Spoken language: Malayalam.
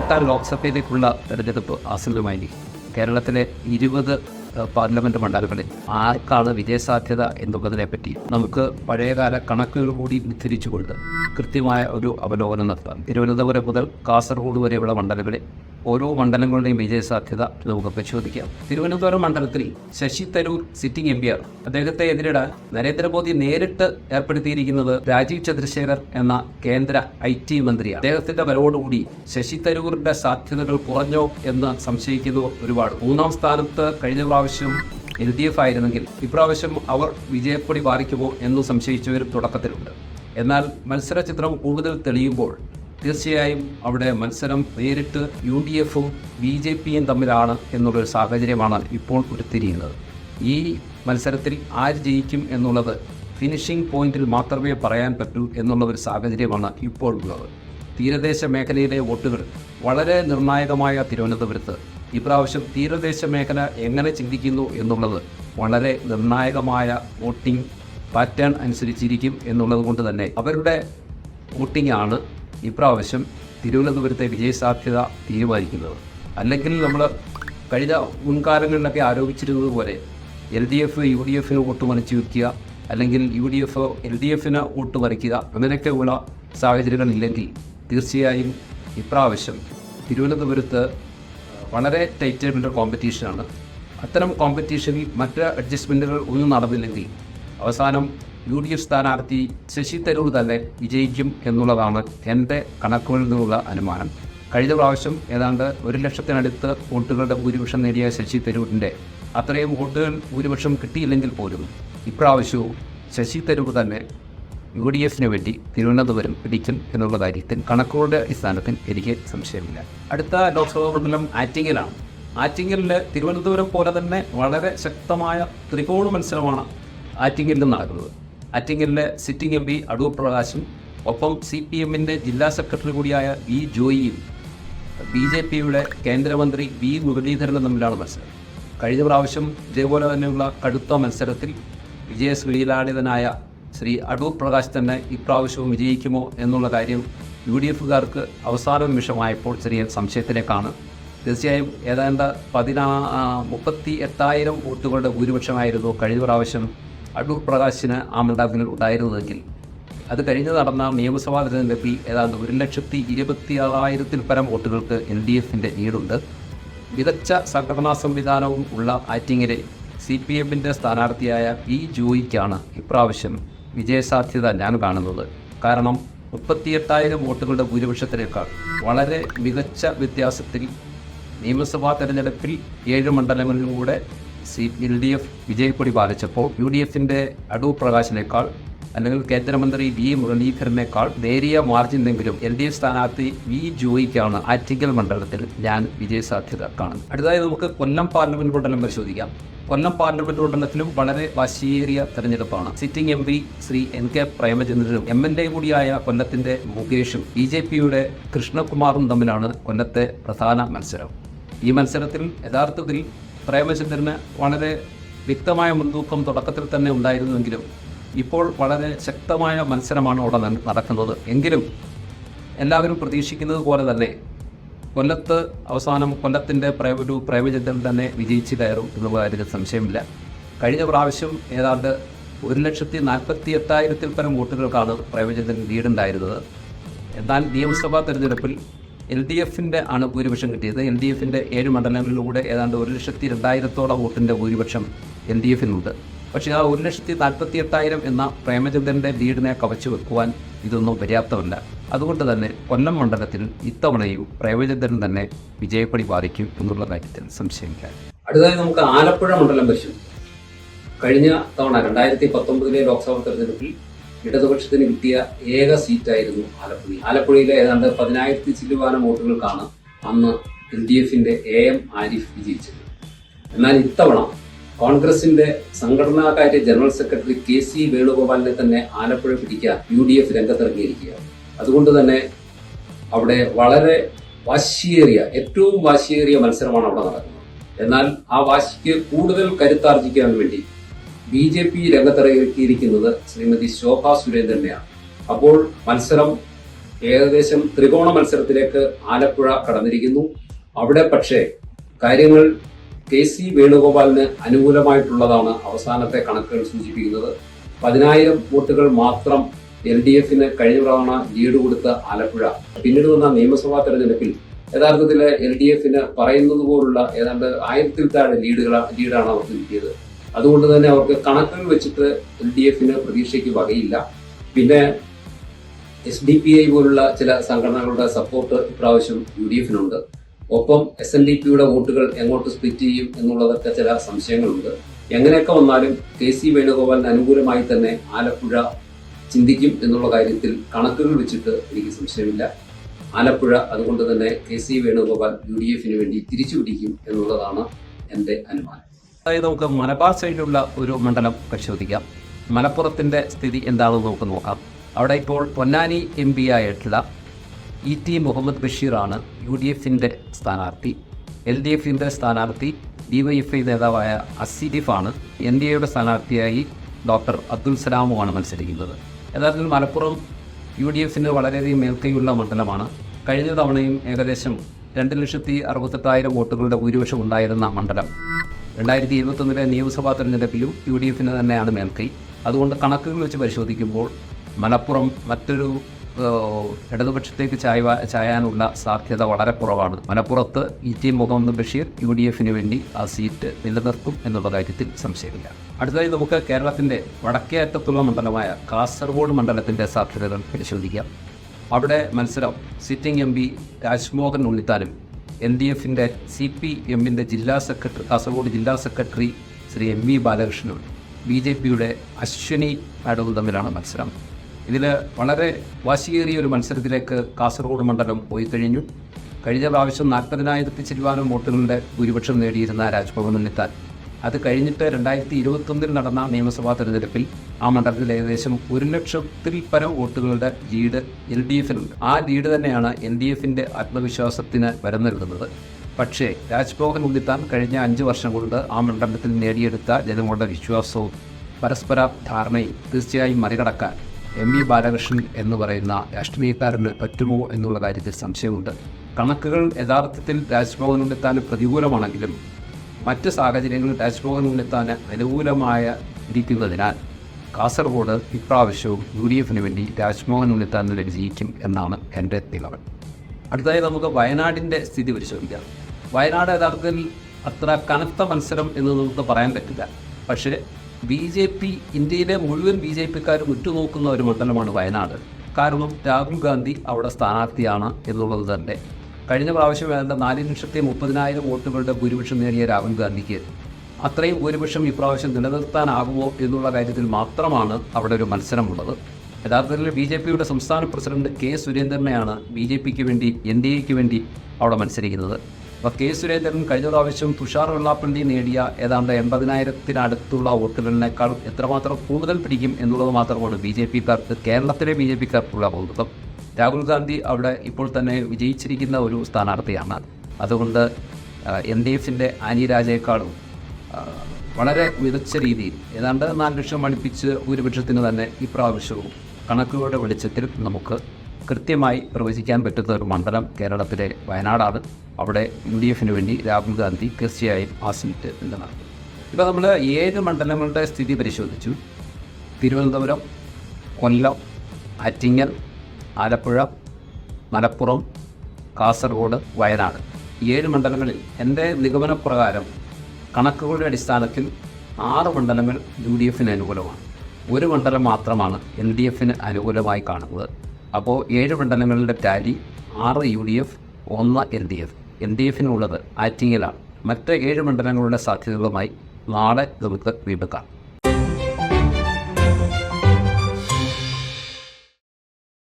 അടുത്ത ലോക്സഭയിലേക്കുള്ള തെരഞ്ഞെടുപ്പ് ആസന്നമായി. കേരളത്തിലെ 20 പാർലമെന്റ് മണ്ഡലങ്ങളിൽ ആർക്കാണ് വിജയസാധ്യത എന്നുള്ളതിനെപ്പറ്റി നമുക്ക് പഴയകാല കണക്കുകൾ കൂടി ഉദ്ധരിച്ചുകൊണ്ട് കൃത്യമായ ഒരു അവലോകനം നടത്താം. തിരുവനന്തപുരം മുതൽ കാസർഗോഡ് വരെയുള്ള മണ്ഡലങ്ങളിൽ ഓരോ മണ്ഡലങ്ങളുടെയും വിജയസാധ്യത നമുക്ക് പരിശോധിക്കാം. തിരുവനന്തപുരം മണ്ഡലത്തിൽ ശശി തരൂർ സിറ്റിംഗ് MP ആണ്. അദ്ദേഹത്തെ എതിരിടാൻ നരേന്ദ്രമോദി നേരിട്ട് ഏർപ്പെടുത്തിയിരിക്കുന്നത് രാജീവ് ചന്ദ്രശേഖർ എന്ന കേന്ദ്ര IT മന്ത്രിയാണ്. അദ്ദേഹത്തിന്റെ വരവോടുകൂടി ശശി തരൂരിന്റെ സാധ്യതകൾ കുറഞ്ഞോ എന്ന് സംശയിക്കുന്നു ഒരുപാട്. 3ാം സ്ഥാനത്ത് കഴിഞ്ഞ പ്രാവശ്യം LDF ആയിരുന്നെങ്കിൽ ഇപ്രാവശ്യം അവർ വിജയക്കൊടി പാറിക്കുമോ എന്ന് സംശയിച്ചവരും തുടക്കത്തിലുണ്ട്. എന്നാൽ മത്സര ചിത്രം കൂടുതൽ തെളിയുമ്പോൾ തീർച്ചയായും അവിടെ മത്സരം നേരിട്ട് UDFും BJPയും തമ്മിലാണ് എന്നുള്ളൊരു സാഹചര്യമാണ് ഇപ്പോൾ ഉരുത്തിരിയുന്നത്. ഈ മത്സരത്തിൽ ആര് ജയിക്കും എന്നുള്ളത് ഫിനിഷിംഗ് പോയിന്റിൽ മാത്രമേ പറയാൻ പറ്റൂ എന്നുള്ള ഒരു സാഹചര്യമാണ് ഇപ്പോൾ ഉള്ളത്. തീരദേശ മേഖലയിലെ വോട്ടുകൾ വളരെ നിർണായകമായ തിരുവനന്തപുരത്ത് ഇപ്രാവശ്യം തീരദേശ മേഖല എങ്ങനെ ചിന്തിക്കുന്നു എന്നുള്ളത് വളരെ നിർണായകമായ വോട്ടിംഗ് പാറ്റേൺ അനുസരിച്ചിരിക്കും എന്നുള്ളത് കൊണ്ട് തന്നെ അവരുടെ വോട്ടിംഗ് ആണ് ഇപ്രാവശ്യം തിരുവനന്തപുരത്തെ വിജയസാധ്യത തീരുമാനിക്കുന്നത്. അല്ലെങ്കിൽ നമ്മൾ കഴിഞ്ഞ മുൻകാലങ്ങളിലൊക്കെ ആരോപിച്ചിരുന്നത് പോലെ LDF UDFന് വോട്ട് മറിച്ചു വയ്ക്കുക, അല്ലെങ്കിൽ UDF LDFന് വോട്ട് മറിക്കുക, അങ്ങനെയൊക്കെയുള്ള സാഹചര്യങ്ങളില്ലെങ്കിൽ തീർച്ചയായും ഇപ്രാവശ്യം തിരുവനന്തപുരത്ത് വളരെ ടൈറ്റായിട്ടുള്ള കോമ്പറ്റീഷനാണ്. അത്തരം കോമ്പറ്റീഷനിൽ മറ്റ് അഡ്ജസ്റ്റ്മെൻറ്റുകൾ ഒന്നും നടന്നില്ലെങ്കിൽ അവസാനം UDF സ്ഥാനാർത്ഥി ശശി തരൂർ തന്നെ വിജയിക്കും എന്നുള്ളതാണ് എൻ്റെ കണക്കുകളിൽ നിന്നുള്ള അനുമാനം. കഴിഞ്ഞ പ്രാവശ്യം ഏതാണ്ട് 1 ലക്ഷത്തിനടുത്ത് വോട്ടുകളുടെ ഭൂരിപക്ഷം നേടിയ ശശി തരൂരിൻ്റെ അത്രയും വോട്ടുകൾ ഭൂരിപക്ഷം കിട്ടിയില്ലെങ്കിൽ പോലും ഇപ്രാവശ്യവും ശശി തരൂർ തന്നെ UDFന് വേണ്ടി തിരുവനന്തപുരം പിടിക്കും എന്നുള്ള കാര്യത്തിൽ കണക്കുകളുടെ അടിസ്ഥാനത്തിൽ എനിക്ക് സംശയമില്ല. അടുത്ത ലോക്സഭാ മണ്ഡലം ആറ്റിങ്ങലാണ്. ആറ്റിങ്ങലിൽ തിരുവനന്തപുരം പോലെ തന്നെ വളരെ ശക്തമായ ത്രികോണ മത്സരമാണ് ആറ്റിങ്ങലിൽ നടക്കുന്നത്. ആറ്റിങ്ങലിലെ സിറ്റിംഗ് MP അടൂർ പ്രകാശും ഒപ്പം CPMൻ്റെ ജില്ലാ സെക്രട്ടറി കൂടിയായ V ജോയിയും BJPയുടെ കേന്ദ്രമന്ത്രി V മുരളീധരനും തമ്മിലാണ് മത്സരം. കഴിഞ്ഞ പ്രാവശ്യം ഇതേപോലെ തന്നെയുള്ള കടുത്ത മത്സരത്തിൽ വിജയശ്രീലാളിതനായ ശ്രീ അടൂർ പ്രകാശ് തന്നെ ഇപ്രാവശ്യവും വിജയിക്കുമോ എന്നുള്ള കാര്യം UDFകാർക്ക് അവസാന നിമിഷമായപ്പോൾ ചെറിയ സംശയത്തിലേക്കാണ്. തീർച്ചയായും ഏതാണ്ട് 38,000 വോട്ടുകളുടെ ഭൂരിപക്ഷമായിരുന്നു കഴിഞ്ഞ പ്രാവശ്യം അടൂർ പ്രകാശിന് ആ മണ്ഡലത്തിൽ ഉണ്ടായിരുന്നതെങ്കിൽ അത് കഴിഞ്ഞ് നടന്ന നിയമസഭാ തെരഞ്ഞെടുപ്പിൽ ഏതാണ്ട് 1,26,000 പരം വോട്ടുകൾക്ക് LDFൻ്റെ ലീഡുണ്ട്. മികച്ച സംഘടനാ സംവിധാനവും ഉള്ള ആറ്റിങ്ങിലെ CPMൻ്റെ സ്ഥാനാർത്ഥിയായ V ജോയിക്കാണ് ഇപ്രാവശ്യം വിജയസാധ്യത ഞാൻ കാണുന്നത്. കാരണം 38,000 വോട്ടുകളുടെ ഭൂരിപക്ഷത്തിനേക്കാൾ വളരെ മികച്ച വ്യത്യാസത്തിൽ നിയമസഭാ തെരഞ്ഞെടുപ്പിൽ 7 മണ്ഡലങ്ങളിലൂടെ LDF വിജയക്കൊടി പാലിച്ചപ്പോൾ UDFൻ്റെ അടൂർ പ്രകാശിനേക്കാൾ അല്ലെങ്കിൽ കേന്ദ്രമന്ത്രി V മുരളീധരനേക്കാൾ നേരിയ മാർജിനെങ്കിലും LDF സ്ഥാനാർത്ഥി V ജോയിക്കാണ് ആറ്റിങ്ങൽ മണ്ഡലത്തിൽ ഞാൻ വിജയസാധ്യത കാണുന്നത്. അടുത്തതായി നമുക്ക് കൊല്ലം പാർലമെന്റ് മണ്ഡലം പരിശോധിക്കാം. കൊല്ലം പാർലമെന്റ് മണ്ഡലത്തിലും വളരെ വാശിയേറിയ തെരഞ്ഞെടുപ്പാണ്. സിറ്റിംഗ് MP ശ്രീ NK പ്രേമചന്ദ്രനും MLA കൂടിയായ കൊല്ലത്തിന്റെ മുകേഷും BJPയുടെ കൃഷ്ണകുമാറും തമ്മിലാണ് കൊല്ലത്തെ പ്രധാന മത്സരം. ഈ മത്സരത്തിൽ യഥാർത്ഥത്തിൽ പ്രേമചന്ദ്രന് വളരെ വ്യക്തമായ മുൻതൂക്കം തുടക്കത്തിൽ തന്നെ ഉണ്ടായിരുന്നുവെങ്കിലും ഇപ്പോൾ വളരെ ശക്തമായ മത്സരമാണ് അവിടെ നടക്കുന്നത്. എങ്കിലും എല്ലാവരും പ്രതീക്ഷിക്കുന്നത് പോലെ തന്നെ കൊല്ലത്ത് അവസാനം കൊല്ലത്തിൻ്റെ പ്രേമചന്ദ്രൻ തന്നെ വിജയിച്ച് കയറും എന്നുള്ള കാര്യത്തിൽ സംശയമില്ല. കഴിഞ്ഞ പ്രാവശ്യം ഏതാണ്ട് 1,48,000 പരം വോട്ടുകൾക്കാണ് പ്രേമചന്ദ്രൻ ലീഡുണ്ടായിരുന്നത്. എന്നാൽ നിയമസഭാ തെരഞ്ഞെടുപ്പിൽ LDFൻ്റെ ആണ് ഭൂരിപക്ഷം കിട്ടിയത്. LDFൻ്റെ 7 മണ്ഡലങ്ങളിലൂടെ ഏതാണ്ട് 1,02,000 വോട്ടിൻ്റെ ഭൂരിപക്ഷം LDFനുണ്ട്. പക്ഷേ ആ 1,48,000 എന്ന പ്രേമചന്ദ്രൻ്റെ ലീഡിനെ കവച്ചു വെക്കുവാൻ ഇതൊന്നും പര്യാപ്തമല്ല. അതുകൊണ്ട് തന്നെ കൊല്ലം മണ്ഡലത്തിൽ ഇത്തവണയും പ്രേമചന്ദ്രൻ തന്നെ വിജയപ്പടി ബാധിക്കും എന്നുള്ള കാര്യത്തിൽ സംശയമില്ല. അടുത്തതായി നമുക്ക് ആലപ്പുഴ മണ്ഡലം പരിശോധിക്കാം. കഴിഞ്ഞ തവണ 2019 ലോക്സഭാ തെരഞ്ഞെടുപ്പിൽ ഇടതുപക്ഷത്തിന് കിട്ടിയ ഏക സീറ്റായിരുന്നു ആലപ്പുഴ. ആലപ്പുഴയിലെ ഏതാണ്ട് 10,000 ചില്ലുവാനം വോട്ടുകൾക്കാണ് അന്ന് LDFൻ്റെ AM ആരിഫ് വിജയിച്ചത്. എന്നാൽ ഇത്തവണ കോൺഗ്രസിന്റെ സംഘടനാകാര്യ ജനറൽ സെക്രട്ടറി KC വേണുഗോപാലിനെ തന്നെ ആലപ്പുഴ പിടിക്കാൻ UDF രംഗത്തിറങ്ങിയിരിക്കുകയാണ്. അതുകൊണ്ട് തന്നെ അവിടെ വളരെ ഏറ്റവും വാശിയേറിയ മത്സരമാണ് അവിടെ നടക്കുന്നത്. എന്നാൽ ആ വാശിക്ക് കൂടുതൽ കരുത്താർജിക്കാൻ വേണ്ടി BJP രംഗത്തിറക്കിയിരിക്കുന്നത് ശ്രീമതി ശോഭാ സുരേന്ദ്രനെയാണ്. അപ്പോൾ മത്സരം ഏകദേശം ത്രികോണ മത്സരത്തിലേക്ക് ആലപ്പുഴ കടന്നിരിക്കുന്നു. അവിടെ പക്ഷേ കാര്യങ്ങൾ KC വേണുഗോപാലിന് അനുകൂലമായിട്ടുള്ളതാണ് അവസാനത്തെ കണക്കുകൾ സൂചിപ്പിക്കുന്നത്. 10,000 വോട്ടുകൾ മാത്രം LDF-ന് കഴിഞ്ഞ തവണ ലീഡ് കൊടുത്ത ആലപ്പുഴ പിന്നീട് വന്ന നിയമസഭാ തെരഞ്ഞെടുപ്പിൽ യഥാർത്ഥത്തിൽ LDF-ന് പറയുന്നത് പോലുള്ള ഏതാണ്ട് 1000-ൽ താഴെ ലീഡാണ് അവർക്ക് കിട്ടിയത്. അതുകൊണ്ട് തന്നെ അവർക്ക് കണക്കുകൾ വെച്ചിട്ട് LDF-ന് പ്രതീക്ഷയ്ക്ക് വകയില്ല. പിന്നെ SDPI പോലുള്ള ചില സംഘടനകളുടെ സപ്പോർട്ട് ഇപ്രാവശ്യം UDF-നുണ്ട്. ഒപ്പം SNDP-യുടെ വോട്ടുകൾ എങ്ങോട്ട് സ്പ്ലിറ്റ് ചെയ്യും എന്നുള്ളതൊക്കെ ചില സംശയങ്ങളുണ്ട്. എങ്ങനെയൊക്കെ വന്നാലും KC വേണുഗോപാലിന് അനുകൂലമായി തന്നെ ആലപ്പുഴ ചിന്തിക്കും എന്നുള്ള കാര്യത്തിൽ കണക്കുകൾ വെച്ചിട്ട് എനിക്ക് സംശയമില്ല. ആലപ്പുഴ അതുകൊണ്ട് തന്നെ KC വേണുഗോപാൽ UDF-ന് വേണ്ടി തിരിച്ചു പിടിക്കും എന്നുള്ളതാണ് എൻ്റെ അനുമാനം. അതായത് നമുക്ക് മലബാർ സൈഡിലുള്ള ഒരു മണ്ഡലം പരിശോധിക്കാം. മലപ്പുറത്തിൻ്റെ സ്ഥിതി എന്താണെന്ന് നമുക്ക് നോക്കാം. അവിടെ ഇപ്പോൾ പൊന്നാനി MP ആയിട്ടുള്ള ET മുഹമ്മദ് ബഷീറാണ് UDF-ൻ്റെ സ്ഥാനാർത്ഥി. LDF-ൻ്റെ സ്ഥാനാർത്ഥി DYFI നേതാവായ അസിഡിഫാണ്. NDAയുടെ സ്ഥാനാർത്ഥിയായി ഡോക്ടർ അബ്ദുൽ സലാമുമാണ് മത്സരിക്കുന്നത്. യഥാർത്ഥത്തിൽ മലപ്പുറം UDF-ന് വളരെയധികം മേൽക്കൈയുള്ള മണ്ഡലമാണ്. കഴിഞ്ഞ തവണയും ഏകദേശം 2,68,000 വോട്ടുകളുടെ ഭൂരിപക്ഷം ഉണ്ടായിരുന്ന മണ്ഡലം 2021 നിയമസഭാ തെരഞ്ഞെടുപ്പിലും UDF-ന് തന്നെയാണ് മേൽക്കൈ. അതുകൊണ്ട് കണക്കുകൾ വെച്ച് പരിശോധിക്കുമ്പോൾ മലപ്പുറം മറ്റൊരു ഇടതുപക്ഷത്തേക്ക് ചായാനുള്ള സാധ്യത വളരെ കുറവാണ്. മലപ്പുറത്ത് ET മുഹമ്മദ് ബഷീർ UDF-ന് വേണ്ടി ആ സീറ്റ് നിലനിർത്തും എന്നുള്ള കാര്യത്തിൽ സംശയമില്ല. അടുത്തതായി നമുക്ക് കേരളത്തിൻ്റെ വടക്കേ അറ്റത്തുള്ള മണ്ഡലമായ കാസർഗോഡ് മണ്ഡലത്തിൻ്റെ സാധ്യതകൾ പരിശോധിക്കാം. അവിടെ മത്സരം സിറ്റിംഗ് MP രാജ്മോഹൻ ഉണ്ണിത്താനും LDF-ൻ്റെ CPM-ൻ്റെ കാസർഗോഡ് ജില്ലാ സെക്രട്ടറി ശ്രീ MV ബാലകൃഷ്ണനും BJP-യുടെ അശ്വിനി മാഡവും തമ്മിലാണ് മത്സരം. ഇതിൽ വളരെ വാശിയേറിയ ഒരു മത്സരത്തിലേക്ക് കാസർഗോഡ് മണ്ഡലം പോയി കഴിഞ്ഞു. കഴിഞ്ഞ പ്രാവശ്യം 40,000 ചില്ലുവാനും വോട്ടുകളുടെ ഭൂരിപക്ഷം നേടിയിരുന്ന രാജ്ഭവൻ ഉണ്ണിത്താൻ അത് കഴിഞ്ഞിട്ട് 2021 നടന്ന നിയമസഭാ തെരഞ്ഞെടുപ്പിൽ ആ മണ്ഡലത്തിൽ ഏകദേശം 1,00,000-ൽ പരം വോട്ടുകളുടെ ലീഡ് LDF-നുണ്ട്. ആ ലീഡ് തന്നെയാണ് LDF-ൻ്റെ ആത്മവിശ്വാസത്തിന് വരം നൽകുന്നത്. പക്ഷേ രാജ്ഭവൻ ഉണ്ണിത്താൻ കഴിഞ്ഞ 5 വർഷം കൊണ്ട് ആ മണ്ഡലത്തിൽ നേടിയെടുത്ത ജനങ്ങളുടെ വിശ്വാസവും പരസ്പര ധാരണയും തീർച്ചയായും മറികടക്കാൻ MV ബാലകൃഷ്ണൻ എന്ന് പറയുന്ന രാഷ്ട്രീയക്കാരന് പറ്റുമോ എന്നുള്ള കാര്യത്തിൽ സംശയമുണ്ട്. കണക്കുകൾ യഥാർത്ഥത്തിൽ രാജ്ഭവൻ ഉണ്ണിത്താന് പ്രതികൂലമാണെങ്കിലും മറ്റ് സാഹചര്യങ്ങളിൽ രാജ്ഭവൻ ഉണ്ണിത്താന് അനുകൂലമായ ഇരിക്കുന്നതിനാൽ കാസർഗോഡ് ഇപ്രാവശ്യവും UDF-ന് വേണ്ടി രാജ്മോഹൻ ഉണ്ണിത്താൻ വിജയിക്കും എന്നാണ് എൻ്റെ നിഗമനം. അടുത്തതായി നമുക്ക് വയനാടിൻ്റെ സ്ഥിതി പരിശോധിക്കാം. വയനാട് യഥാർത്ഥത്തിൽ അത്ര കനത്ത മത്സരം എന്ന് നമുക്ക് പറയാൻ പറ്റില്ല. പക്ഷേ BJP ഇന്ത്യയിലെ മുഴുവൻ BJP-ക്കാരും ഉറ്റുനോക്കുന്ന ഒരു മണ്ഡലമാണ് വയനാട്. കാരണം രാഹുൽ ഗാന്ധി അവിടെ സ്ഥാനാർത്ഥിയാണ് എന്നുള്ളത് തന്നെ. കഴിഞ്ഞ പ്രാവശ്യം വേണ്ട 4,30,000 വോട്ടുകളുടെ ഭൂരിപക്ഷം നേടിയ രാഹുൽ ഗാന്ധിക്ക് അത്രയും ഭൂരിപക്ഷം ഇപ്രാവശ്യം നിലനിർത്താനാകുമോ എന്നുള്ള കാര്യത്തിൽ മാത്രമാണ് അവിടെ ഒരു മത്സരമുള്ളത്. യഥാർത്ഥത്തിൽ BJP-യുടെ സംസ്ഥാന പ്രസിഡന്റ് K. സുരേന്ദ്രനെയാണ് BJP-ക്ക് വേണ്ടി NDAയ്ക്ക് വേണ്ടി അവിടെ മത്സരിക്കുന്നത്. അപ്പോൾ K. സുരേന്ദ്രൻ കഴിഞ്ഞ പ്രാവശ്യം തുഷാർ വെള്ളാപ്പള്ളി നേടിയ ഏതാണ്ട് 80,000-അടുത്തുള്ള വോട്ടുകളിനേക്കാൾ എത്രമാത്രം കൂടുതൽ പിടിക്കും എന്നുള്ളത് മാത്രമാണ് BJP-ക്കാർക്ക് കേരളത്തിലെ BJP-ക്കാർക്കുള്ള കൗതുകം. രാഹുൽ ഗാന്ധി അവിടെ ഇപ്പോൾ തന്നെ വിജയിച്ചിരിക്കുന്ന ഒരു സ്ഥാനാർത്ഥിയാണ്. അതുകൊണ്ട് LDF-ൻ്റെ ആനി രാജയെക്കാളും വളരെ മികച്ച രീതിയിൽ ഏതാണ്ട് 4 ലക്ഷം അടുപ്പിച്ച് ഭൂരിപക്ഷത്തിന് തന്നെ ഇപ്രാവശ്യവും കണക്കുകളുടെ വെളിച്ചത്തിൽ നമുക്ക് കൃത്യമായി പ്രവചിക്കാൻ പറ്റുന്ന ഒരു മണ്ഡലം കേരളത്തിലെ വയനാടാണ്. അവിടെ UDF-ന് വേണ്ടി രാഹുൽ ഗാന്ധി തീർച്ചയായും ആ സീറ്റ് നിലനിർത്തും. ഇപ്പോൾ നമ്മൾ 7 മണ്ഡലങ്ങളുടെ സ്ഥിതി പരിശോധിച്ചു. തിരുവനന്തപുരം, കൊല്ലം, ആറ്റിങ്ങൽ, ആലപ്പുഴ, മലപ്പുറം, കാസർഗോഡ്, വയനാട് 7 മണ്ഡലങ്ങളിൽ എൻ്റെ നിഗമനപ്രകാരം കണക്കുകളുടെ അടിസ്ഥാനത്തിൽ 6 മണ്ഡലങ്ങൾ UDF-ന് അനുകൂലമാണ്. 1 മണ്ഡലം മാത്രമാണ് LDF-ന് അനുകൂലമായി കാണുന്നത്. അപ്പോൾ 7 മണ്ഡലങ്ങളുടെ ടാലി 6 UDF, 1 LDF. LDF-നുള്ളത് ആറ്റിങ്ങലാണ്. മറ്റ് 7 മണ്ഡലങ്ങളുടെ സാധ്യതകളുമായി നാളെ നമുക്ക് വീണ്ടും കാണാം.